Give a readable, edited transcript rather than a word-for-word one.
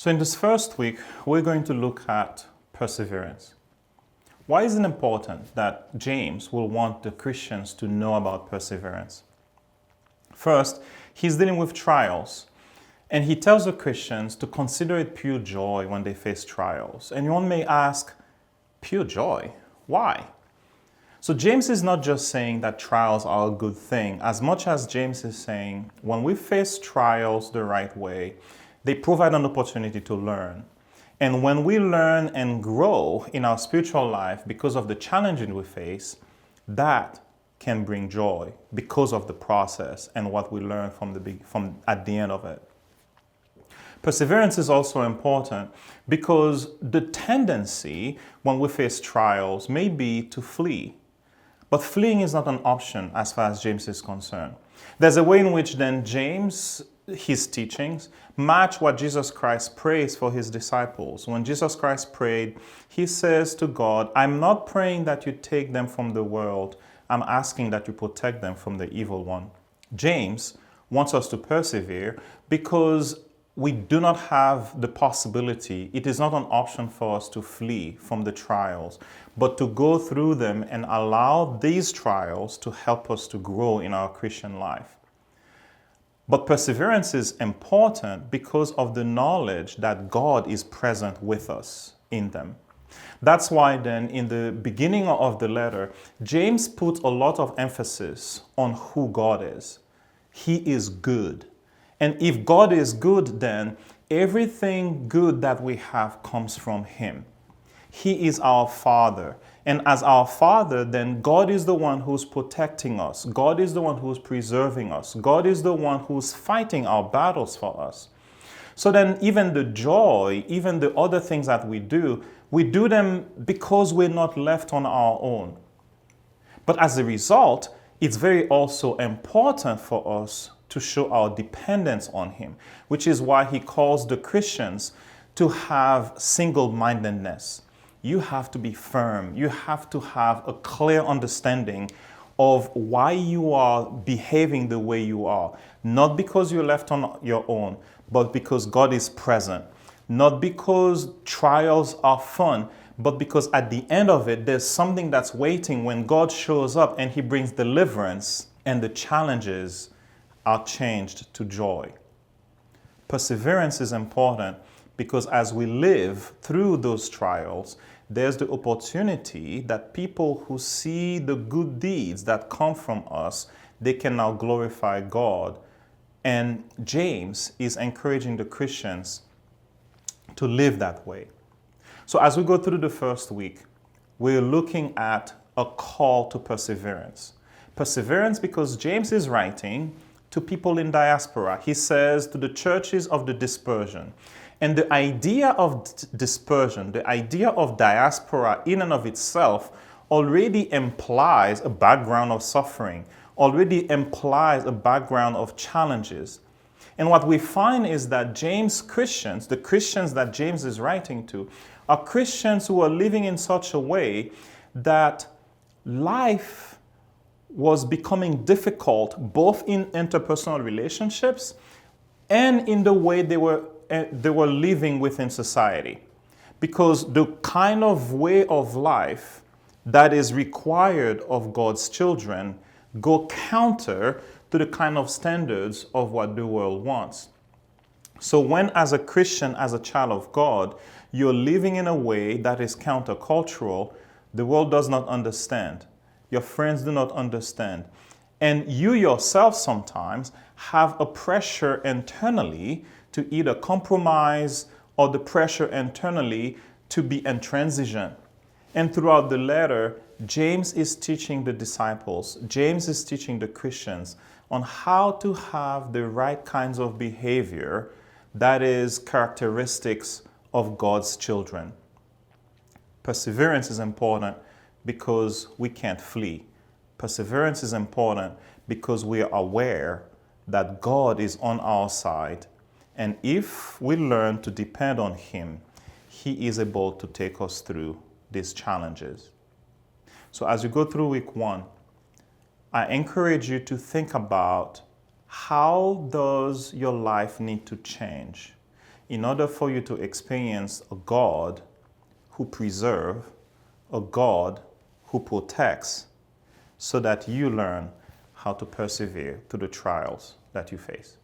So in this first week, we're going to look at perseverance. Why is it important that James will want the Christians to know about perseverance? First, he's dealing with trials, and he tells the Christians to consider it pure joy when they face trials. And one may ask, pure joy? Why? So James is not just saying that trials are a good thing, as much as James is saying when we face trials the right way, they provide an opportunity to learn. And when we learn and grow in our spiritual life because of the challenges we face, that can bring joy because of the process and what we learn from at the end of it. Perseverance is also important because the tendency when we face trials may be to flee. But fleeing is not an option as far as James is concerned. There's a way in which then James, his teachings, match what Jesus Christ prays for his disciples. When Jesus Christ prayed, he says to God, I'm not praying that you take them from the world. I'm asking that you protect them from the evil one. James wants us to persevere because we do not have the possibility, it is not an option for us to flee from the trials, but to go through them and allow these trials to help us to grow in our Christian life. But perseverance is important because of the knowledge that God is present with us in them. That's why then in the beginning of the letter, James put a lot of emphasis on who God is. He is good. And if God is good, then everything good that we have comes from Him. He is our Father. And as our Father, then God is the one who's protecting us. God is the one who's preserving us. God is the one who's fighting our battles for us. So then even the joy, even the other things that we do them because we're not left on our own. But as a result, it's very also important for us to show our dependence on Him, which is why he calls the Christians to have single-mindedness. You have to be firm. You have to have a clear understanding of why you are behaving the way you are. Not because you're left on your own, but because God is present. Not because trials are fun, but because at the end of it, there's something that's waiting when God shows up and He brings deliverance and the challenges are changed to joy. Perseverance is important because as we live through those trials, there's the opportunity that people who see the good deeds that come from us, they can now glorify God. And James is encouraging the Christians to live that way. So as we go through the first week, we're looking at a call to perseverance. Perseverance because James is writing to people in diaspora. He says to the churches of the dispersion. And the idea of dispersion, the idea of diaspora in and of itself already implies a background of suffering, already implies a background of challenges. And what we find is that James Christians, the Christians that James is writing to, are Christians who are living in such a way that life was becoming difficult both in interpersonal relationships and in the way they were living within society. Because the kind of way of life that is required of God's children go counter to the kind of standards of what the world wants. So when as a Christian, as a child of God, you're living in a way that is countercultural, the world does not understand. Your friends do not understand. And you yourself sometimes have a pressure internally to either compromise or the pressure internally to be intransigent. And throughout the letter, James is teaching the disciples, James is teaching the Christians on how to have the right kinds of behavior that is characteristics of God's children. Perseverance is important because we can't flee. Perseverance is important because we are aware that God is on our side. And if we learn to depend on Him, He is able to take us through these challenges. So as you go through week 1, I encourage you to think about how does your life need to change in order for you to experience a God who preserves, a God who protects, so that you learn how to persevere through the trials that you face.